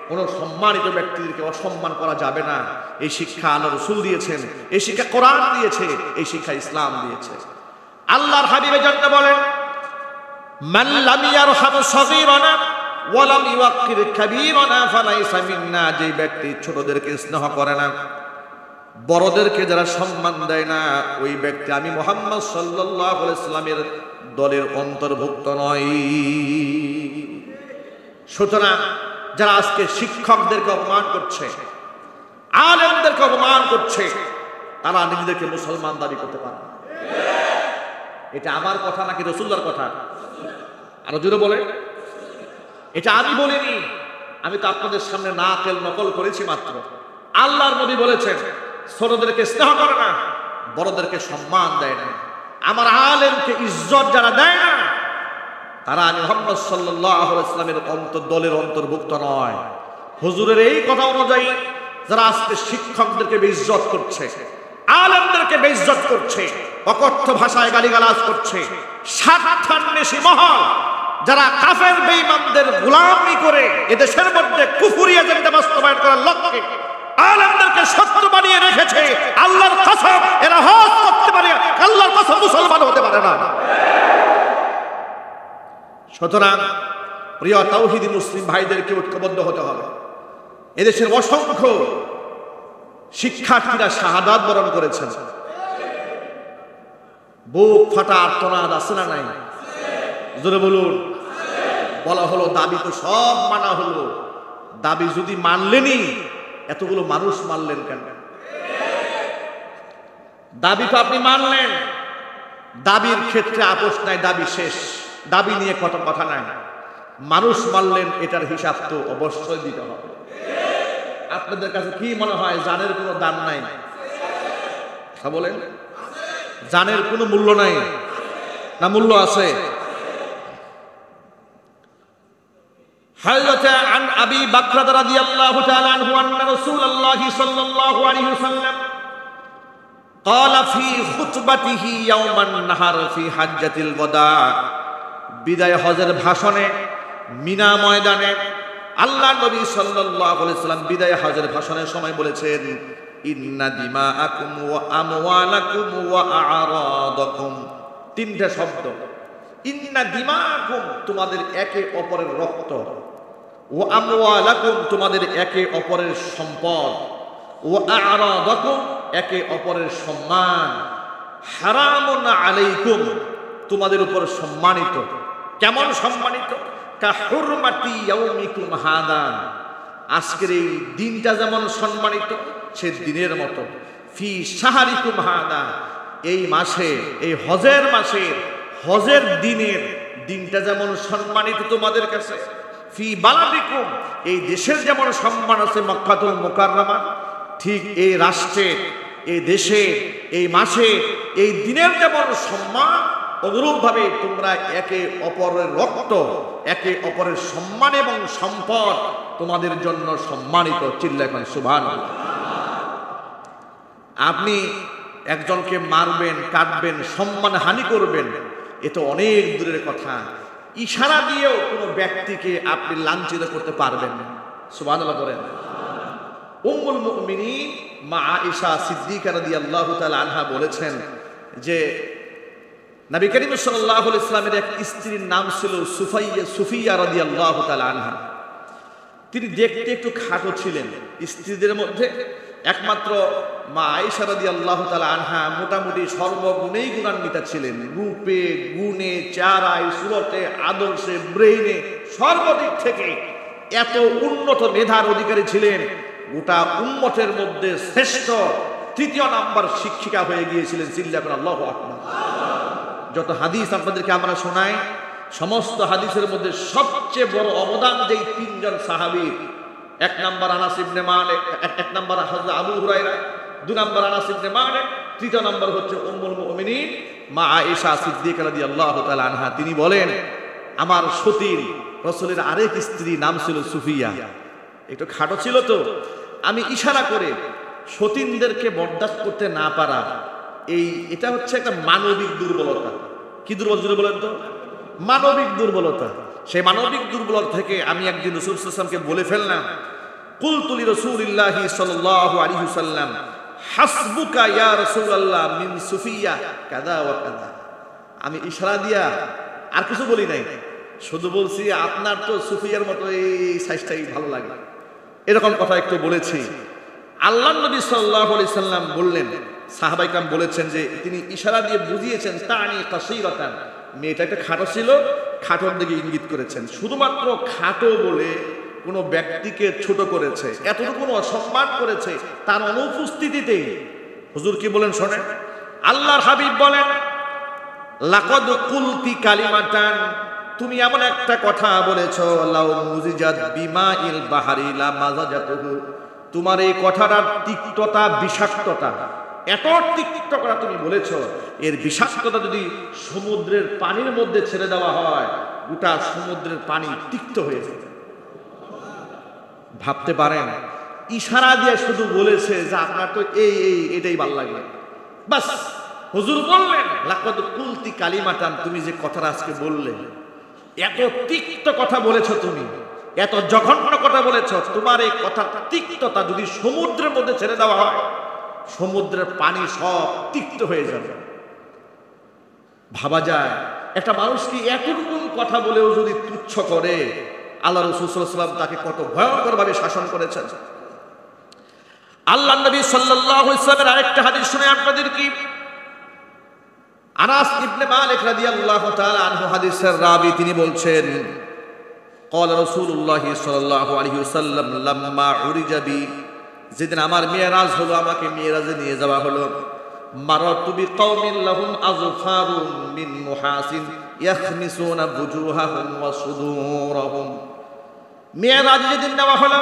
কোন সম্মানিত ব্যক্তিদেরকে অসম্মান করা যাবে না। এই শিক্ষা আল্লাহ রাসূল দিয়েছেন, এই শিক্ষা কোরআন দিয়েছে, এই শিক্ষা ইসলাম দিয়েছে। আল্লাহর হাবিবের জন্য বলেন, মান লাম ইয়ারহাম সগীরানা ওয়া লাম ইওয়াক্কির কাবীরানা ফালাইসা মিন্না, যে ব্যক্তি ছোটদেরকে স্নেহ করে না, বড়দেরকে যারা সম্মান দেয় না, ওই ব্যক্তি আমি মুহাম্মদ সাল্লাল্লাহু আলাইহি সাল্লামের দলের অন্তর্ভুক্ত নয়। সুতরাং যারা আজকে শিক্ষকদেরকে অপমান করছে, আলেমদেরকে অপমান করছে, তারা নিজেদেরকে মুসলমান দাবি করতে পারে না। এটা আমার কথা নাকি রাসূলুল্লাহর কথা? আরো জোরে বলে। এটা আমি বলিনি, আমি তো আপনাদের সামনে নাকেল নকল করেছি মাত্র। আল্লাহর নবী বলেছেন ছোটদেরকে স্নেহ করে না, বড়দেরকে সম্মান দেয় না। আমার আলেমকে ইজ্জত যারা দেয় না, তারা আমি মুহাম্মদ সাল্লাল্লাহু আলাইহি ওয়াসাল্লামের দলের অন্তর্ভুক্ত নয়। হুজুরের এই কথা অনুযায়ী যারা আজকে শিক্ষকদেরকে বেইজ্জত করছে, আলেমদেরকে বেইজ্জত করছে, অকথ্য ভাষায় গালিগালাজ করছে, স্বার্থান্বেষী মহল যারা কাফের বেঈমানদের গোলামি করে এদেশের মধ্যে কুফরি এজেন্ডা বাস্তবায়ন করার লক্ষ্যে আলেমদেরকে শত্রু বানিয়ে রেখেছে, আল্লাহর কসম এরা হজ করতে পারে, আল্লাহর কসম মুসলমান হতে পারে না। সুতরাং প্রিয় তাওহীদি মুসলিম ভাইদেরকে ঐক্যবদ্ধ হতে হবে। এদেশের অসংখ্য শিক্ষার্থীরা শাহাদাত বরণ করেছেন। বুক ফাটা আর্তনাদ আছে না নাই? জোরে বলুন। বলা হলো দাবি তো সব মানা হলো, দাবি যদি মানলেনই এতগুলো মানুষ মানলেন কেন? দাবি তো আপনি মানলেন, দাবির ক্ষেত্রে আপোষ নাই, দাবি শেষ, দাবি নিয়ে কথা নাই। মানুষ মানলেন, এটার হিসাব তো অবশ্যই দিতে হবে। আপনাদের কাছে কি মনে হয় জানের কোনো দাম নাই? বলেন, জানের কোনো মূল্য নাই না মূল্য আছে? حدث عن أبي بكر رضي الله تعالى عنه أن رسول الله صلى الله عليه وسلم قال في خطبته يوم النحر في حجة الوداع, বিদায় হজের ভাষণে মিনা ময়দানে আল্লাহ নবী সাল্লাল্লাহু আলাইহি সাল্লাম বিদায় হজের ভাষণের সময় বলেছেন, ইন্না দিমাআকুম ওয়া আমওয়ালাকুম ওয়া আ'রাদাকুম। তিনটা শব্দ। ইন্না দিমাআকুম তোমাদের একে অপরের রক্ত, ওয়া আমওয়ালাকুম তোমাদের একে অপরের সম্পদ, ওয়া আ'রাদাকুম একে অপরের সম্মান, হারামুন আলাইকুম তোমাদের উপর সম্মানিত। কেমন সম্মানিত? কা হুরমাতি ইয়াউমিকুম হাদা, আজকের এই দিনটা যেমন সম্মানিত সে দিনের মতো, ফি শাহরিকুম হাদা এই মাসে, এই হজের মাসে হজের দিনের দিনটা যেমন সম্মানিত তোমাদের কাছে, ফি বালাদিকুম এই দেশের যেমন সম্মান আছে মক্কাতুল মুকাররমা, ঠিক এই রাষ্ট্রের, এই দেশে, এই মাসে, এই দিনের যেমন সম্মান, অনুরূপভাবে তোমরা একে অপরের রক্ত, একে অপরের সম্মান এবং সম্পদ তোমাদের জন্য সম্মানিত। চিল্লায় এখন সুবহানাল্লাহ। আপনি একজনকে মারবেন, কাটবেন, সম্মান হানি করবেন, এ তো অনেক দূরের কথা। ইশারা দিয়েও কোনো ব্যক্তিকে আপনি লাঞ্ছিত করতে পারবেন না। সুবহানাল্লাহ বলেন। উম্মুল মুমিনিন মা আয়েশা সিদ্দিকা রাদিয়াল্লাহু তাআলা আনহা বলেছেন যে নবী করিম সাল্লাল্লাহু আলাইহি ওয়াসাল্লামের এক স্ত্রীর নাম ছিল সুফিয়া রাদিয়াল্লাহু তাআলা আনহা। তিনি দেখতে একটু খাটো ছিলেন। স্ত্রীদের মধ্যে একমাত্র মা আয়েশা রাদিয়াল্লাহু তাআলা আনহা মোটামুটি সর্বগুণেই গুণান্বিতা ছিলেন। রূপে, গুণে, চেহারায়, সুরতে, আদর্শে, ব্রেইনে, সর্বদিক থেকে এত উন্নত মেধার অধিকারী ছিলেন, গোটা উম্মতের মধ্যে শ্রেষ্ঠ তৃতীয় নাম্বার শিক্ষিকা হয়ে গিয়েছিলেন। চিল্লাবেন আল্লাহু আকবার। যত হাদিস আপনাদেরকে আমরা শোনাই, সমস্ত হাদিসের মধ্যে সবচেয়ে বড় অবদান যেই তিনজন সাহাবী, এক নাম্বার আনাস ইবনে মালিক, এক নাম্বার হযরত আবু হুরায়রা, দুই নাম্বার আনাস ইবনে মালিক, তৃতীয় নাম্বার হচ্ছে উম্মুল মুমিনিন মা আয়েশা সিদ্দিকা রাদিয়াল্লাহু তাআলা আনহা। তিনি বলেন, আমার সতীর রাসূলের আরেক স্ত্রী নাম ছিল সুফিয়া, একটু খাটো ছিল তো, আমি ইশারা করে সতীনদেরকে বরদাস্ত করতে না পারা, এটা হচ্ছে একটা মানবিক দুর্বলতা। কি দুর্বলতা বলেন তো? মানবিক দুর্বলতা। সেই মানবিক দুর্বলতা থেকে আমি একদিন রাসূল সাল্লাল্লাহু আলাইহি ওয়াসাল্লামকে বলে ফেললাম, কুলতু লি রাসূলিল্লাহি সাল্লাল্লাহু আলাইহি ওয়াসাল্লাম হাসবুকা ইয়া রাসূলুল্লাহ মিন সুফিয়া কাযা ওয়া কাযা। আমি ইশারা দিয়া আর কিছু বলি নাই, শুধু বলছি আপনার তো সুফিয়ার মতো এই সাইজটাই ভালো লাগে, এরকম কথা একটু বলেছি। আল্লাহ নবী সাল্লাল্লাহু আলাইহি সাল্লাম বললেন, সাহাবায়ে কেরাম বলেছেন যে তিনি ইশারা দিয়ে বুঝিয়েছেন তানি কাসীরাতান, মেয়েটা একটা খাটো ছিল, খাটোর দিকে ইঙ্গিত করেছেন। শুধুমাত্র খাটো বলে কোনো ব্যক্তিকে ছোট করেছে, এতটুকু অসম্মান করেছে তার অনুপস্থিতিতে। হুজুর কি বলেন শোনেন, আল্লাহর হাবিব বলেন লাকাদ কুলতি কালিমাতান, তুমি এমন একটা কথা বলেছো লাউ মুজিজাত বিমাইল বাহরি লা মাজাজাতুহু, তোমার এই কথাটার তিক্ততা বিষাক্ততা, এত তিক্ত কথা তুমি বলেছো, এর বিষাক্ততা যদি সমুদ্রের পানির মধ্যে ছেড়ে দেওয়া হয় গোটা সমুদ্রের পানি তিক্ত হয়ে যাবে। ভাবতে পারেন, ইশারা দিয়ে শুধু বলেছে যে আপনার তো এটাই ভালো লাগে, বাস। হুজুর বললেন লাকাদ কুলতি কালিমাতান, তুমি যে কথাটা আজকে বললে, এত তিক্ত কথা বলেছো তুমি, এত জঘন্য কথা বলেছো, তোমার এই কথা তিক্ততা যদি সমুদ্রের মধ্যে ছেড়ে দেওয়া হয় সমুদ্রের পানি সব তিক্ত হয়ে যাবে। ভাবা যায় একটা মানুষ কি এতটুকু কথা বলেও যদি তুচ্ছ করে, আল্লাহ রাসূল সাল্লাল্লাহু আলাইহি ওয়াসাল্লাম তাকে কত ভয়ঙ্কর ভাবে শাসন করেছেন। আল্লাহ নবী সাল্লাল্লাহু আলাইহি ওয়াসাল্লামের আরেকটা হাদিস শুনে আপনাদের কি, আনাস ইবনে মালিক রাদিয়াল্লাহু তাআলা আনহু হাদিসের রাবী, তিনি বলছেন ক্বালা রাসূলুল্লাহ সাল্লাল্লাহু আলাইহি ওয়াসাল্লাম লাম্মা উরিজা বি, যেদিন আমার মিরাজ হলো, আমাকে মিরাজে নিয়ে যাওয়া হলো, মারাতু বিকাউমিন লাহুম আযফারুন মিন মুহাসিন ইয়াখমিসুনা বুজুহাহুম ওয়া সুদুরহুম, মিরাজে যেদিন নেওয়া হলো,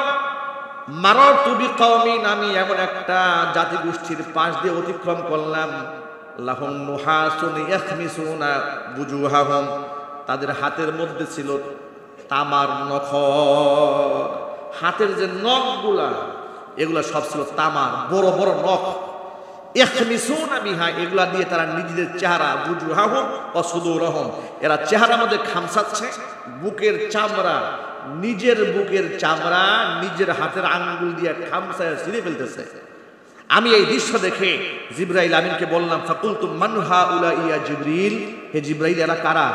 মারাতু বিকাউমিন, আমি এমন একটা জাতিগোষ্ঠীর পাশ দিয়ে অতিক্রম করলাম, লাহুম মুহাসুন ইয়াখমিসুনা বুজুহাহুম, তাদের হাতের মধ্যে ছিল তামার নখ, হাতের যে নখগুলা এগুলা সব ছিল তামার বড় বড় নখ। ইয়াখমিসুনা বিহা, এগুলা দিয়ে তারা নিজেদের চেহারা, বুজুহাহুম ওয়া সুদুরহুম, এরা চেহারার মধ্যে খামসাচ্ছে, বুকের চামড়া, নিজের বুকের চামড়া নিজের হাতের আঙ্গুল দিয়ে খামসায় ছিঁড়ে ফেলতেছে। আমি এই দৃশ্য দেখে জিবরাইল আমিনকে বললাম, ফাকুলতু মান হাউলা ইয়া জিবরিল, হে জিবরাইল এরা কারা,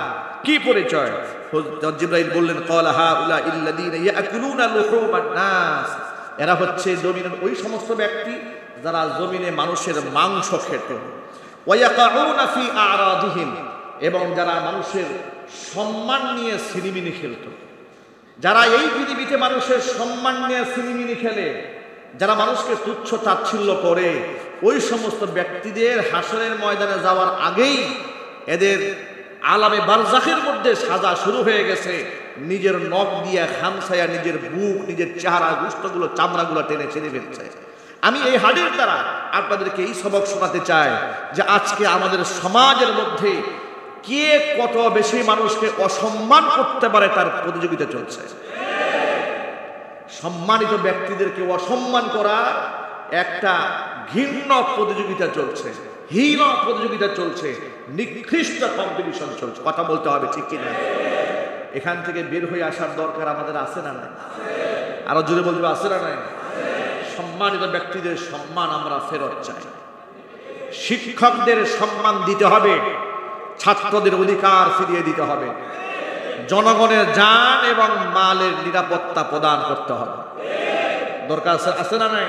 কি পরিচয়? জিবরাইল বললেন ক্বালা হাউলা ইল্লাযীনা ইয়াকুলুনা লুহুমান নাস, এরা হচ্ছে জমিনের ওই সমস্ত ব্যক্তি যারা জমিনে মানুষের মাংস খেত, ওয়া ইয়াকাউনা ফি আরাদিহিম, এবং যারা মানুষের সম্মান নিয়ে সিনেমিনি খেলত, যারা এই পৃথিবীতে মানুষের সম্মান নিয়ে সিনেমিনি খেলে, যারা মানুষকে তুচ্ছ তাচ্ছিল্য করে, ওই সমস্ত ব্যক্তিদের হাসরের ময়দানে যাওয়ার আগেই এদের আলামে বারজাখের মধ্যে সাজা শুরু হয়ে গেছে, নিজের নখ দিয়ে খামসায়া নিজের বুক, নিজের চেহারা, গোশতগুলো, চামড়াগুলো টেনে ছিঁড়ে ফেলছে। আমি এই হাদিস দ্বারা আপনাদেরকে এই সবক শোনাতে চাই যে আজকে আমাদের সমাজের মধ্যে কে কত বেশি মানুষকে অসম্মান করতে পারে তার প্রতিযোগিতা চলছে। সম্মানিত ব্যক্তিদেরকে অসম্মান করা একটা ঘৃণ্য প্রতিযোগিতা চলছে, হীন প্রতিযোগিতা চলছে, নিকৃষ্ট কম্পিটিশন চলছে। কথা বলতে হবে, ঠিক কিনা? এখান থেকে বের হয়ে আসার দরকার আমাদের আছে না নাই? আরো জোরে বলবে, আছে না নাই? সম্মানিত ব্যক্তিদের সম্মান আমরা ফেরত চাই, শিক্ষকদের সম্মান দিতে হবে, ছাত্রদের অধিকার ফিরিয়ে দিতে হবে, জনগণের জান এবং মালের নিরাপত্তা প্রদান করতে হবে। দরকার আছে না নাই?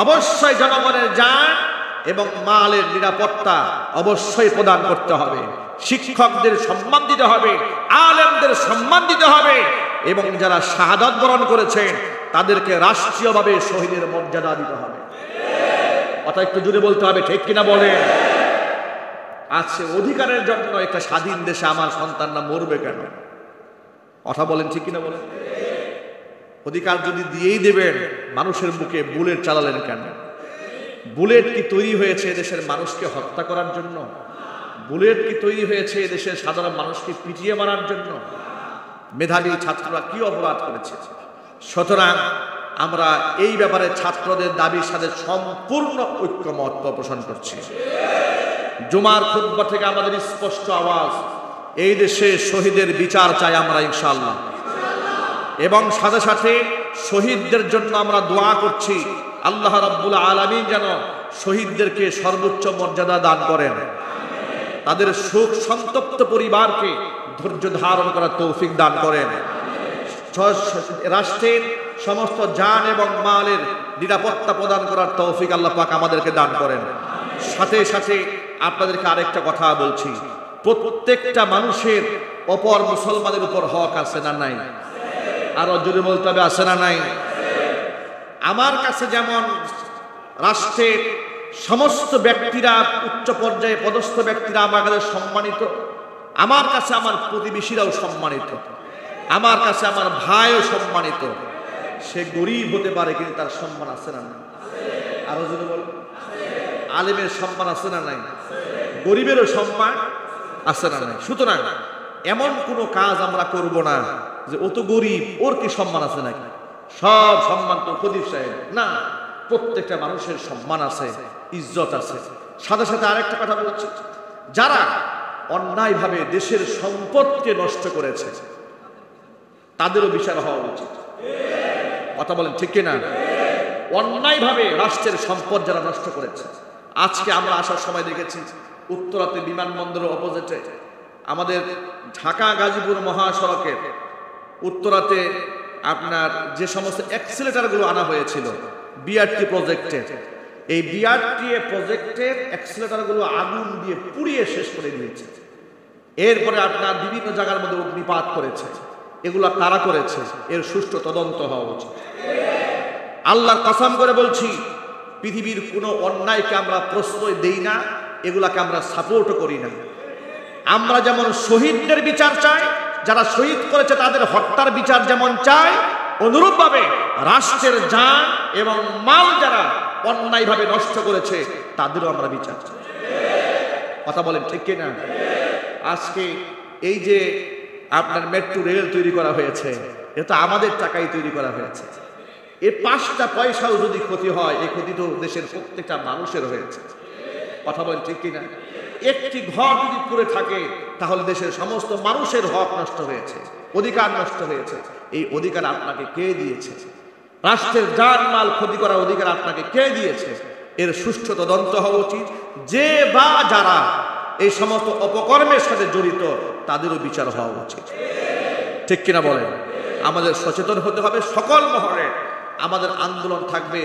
অবশ্যই জনগণের জান এবং মালের নিরাপত্তা অবশ্যই প্রদান করতে হবে, শিক্ষকদের সম্মান দিতে হবে, আলেমদের সম্মান দিতে হবে, এবং যারা শাহাদাত বরণ করেছেন তাদেরকে রাষ্ট্রীয়ভাবে শহীদের মর্যাদা দিতে হবে। কথা একটু জুড়ে বলতে হবে, ঠিক কিনা বলেন? আছে অধিকারের জন্য একটা স্বাধীন দেশে আমার সন্তানরা মরবে কেন? কথা বলেন, ঠিক কিনা বলেন? অধিকার যদি দিয়েই দেবেন, মানুষের বুকে বুলেট চালালেন কেন? বুলেট কি তৈরি হয়েছে এদেশের মানুষকে হত্যা করার জন্য? বুলেট কি তৈরি হয়েছে এদেশের সাধারণ মানুষকে পিটিয়ে মারার জন্য? মেধাবী ছাত্ররা কি অপরাধ করেছে? সুতরাং আমরা এই ব্যাপারে ছাত্রদের দাবির সাথে সম্পূর্ণ ঐক্যমত পোষণ করছি। জুমার খুতবা থেকে আমাদের স্পষ্ট আওয়াজ, এই দেশে শহীদের বিচার চাই আমরা ইনশাআল্লাহ, এবং সাথে সাথে শহীদদের জন্য আমরা দোয়া করছি আল্লাহ রাব্বুল আলামিন যেন শহীদদেরকে সর্বোচ্চ মর্যাদা দান করেন, তাদের শোক সন্তপ্ত পরিবারকে ধৈর্য ধারণ করার তৌফিক দান করেন। রাষ্ট্রের সমস্ত জান এবং মালের নিরাপত্তা প্রদান করার তৌফিক আল্লাহ পাক আমাদেরকে দান করেন। সাথে সাথে আপনাদেরকে আরেকটা কথা বলছি, প্রত্যেকটা মানুষের অপর মুসলমানের উপর হক আছে না নাই? আরো জোরে বলতে হবে, আছে না নাই? আমার কাছে যেমন রাষ্ট্রের সমস্ত ব্যক্তিরা, উচ্চ পর্যায়ে পদস্থ ব্যক্তিরা আমার কাছে সম্মানিত, আমার কাছে আমার প্রতিবেশীরাও সম্মানিত, আমার কাছে আমার ভাইও সম্মানিত। সে গরিব হতে পারে কিন্তু তার সম্মান আছে না নাই? আরো জোরে বল। আলেমের সম্মান আছে না নাই? গরিবেরও সম্মান আছে না নাই? সুতরাং এমন কোনো কাজ আমরা করব না যে ও তো গরিব, ওর কি সম্মান আছে নাকি, সব সম্মান তো খদিব সাহেব। না, প্রত্যেকটা মানুষের সম্মান আছে, ইজ্জত আছে। সাথে সাথে আরেকটা কথা বলছি, যারা অন্যায়ভাবে দেশের সম্পদকে নষ্ট করেছে তাদেরও বিচার হওয়া উচিত। কথা বলেন ঠিক কিনা? অন্যায়ভাবে রাষ্ট্রের সম্পদ যারা নষ্ট করেছে, আজকে আমরা আসার সময় দেখেছি উত্তরাতে বিমানবন্দরের অপোজিটে আমাদের ঢাকা গাজীপুর মহাসড়কের উত্তরাতে আপনার যে সমস্ত অ্যাক্সিলেটারগুলো আনা হয়েছিল বিআরটি প্রজেক্টে, এই বিআরটি প্রজেক্টের অ্যাক্সিলেটারগুলো আগুন দিয়ে পুড়িয়ে শেষ করে দিয়েছে। এরপরে আপনার বিভিন্ন জায়গার মধ্যে অগ্নিপাত করেছে। এগুলো কারা করেছে? এর সুষ্ঠু তদন্ত হওয়া উচিত। আল্লাহর কসম করে বলছি, পৃথিবীর কোনো অন্যায়কে আমরা প্রশ্রয় দেই না, এগুলাকে আমরা সাপোর্টও করি না। আমরা যেমন শহীদদের বিচার চাই, যারা শহীদ করেছে তাদের হত্যার বিচার যেমন চাই, অনুরূপভাবে রাষ্ট্রের জান এবং মাল যারা অন্যায়ভাবে নষ্ট করেছে তাদেরও আমরা বিচার চাই। কথা বলেন ঠিক কিনা? আজকে এই যে আপনার মেট্রো রেল তৈরি করা হয়েছে, এটা আমাদের টাকায় তৈরি করা হয়েছে। এর 5টা পয়সাও যদি ক্ষতি হয়, এই ক্ষতি তো দেশের প্রত্যেকটা মানুষের হয়েছে। কথা বলেন ঠিক কিনা? একটি ঘর যদি পুড়ে থাকে তাহলে দেশের সমস্ত মানুষের হক নষ্ট হয়েছে, অধিকার নষ্ট হয়েছে। এই অধিকার আপনাকে কে দিয়েছে? রাষ্ট্রের জানমাল ক্ষতি করার অধিকার আপনাকে কে দিয়েছে? এর সুষ্ঠু তদন্ত হওয়া উচিত। যে বা যারা এই সমস্ত অপকর্মের সাথে জড়িত তাদেরও বিচার হওয়া উচিত। ঠিক কিনা বলেন? আমাদের সচেতন হতে হবে সকল মহলে। আমাদের আন্দোলন থাকবে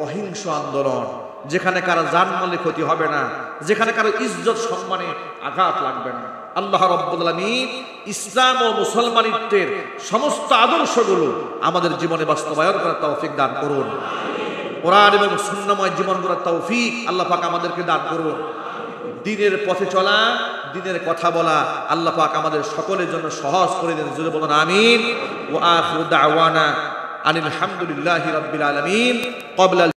অহিংস আন্দোলন, যেখানে কারো জানমালের ক্ষতি হবে না, যেখানে কারো ইজ্জত সম্মানে আঘাত লাগবে না। আল্লাহ রাব্বুল আলামিন ইসলাম ও মুসলমানিত্বের সমস্ত আদর্শগুলো আমাদের জীবনে বাস্তবায়ন করার তৌফিক দান করুন। কোরআন এবং সুন্নাহময় জীবন গড়ার তৌফিক আল্লাহ পাক আমাদেরকে দান করুন। দ্বীনের পথে চলা, দ্বীনের কথা বলা আল্লাহ পাক আমাদের সকলের জন্য সহজ করে দেন। জোরে বলুন আমিন। ওয়া আখিরু দাওয়ানা আনিল হামদুলিল্লাহি রাব্বিল আলামিন। ক্বাবলা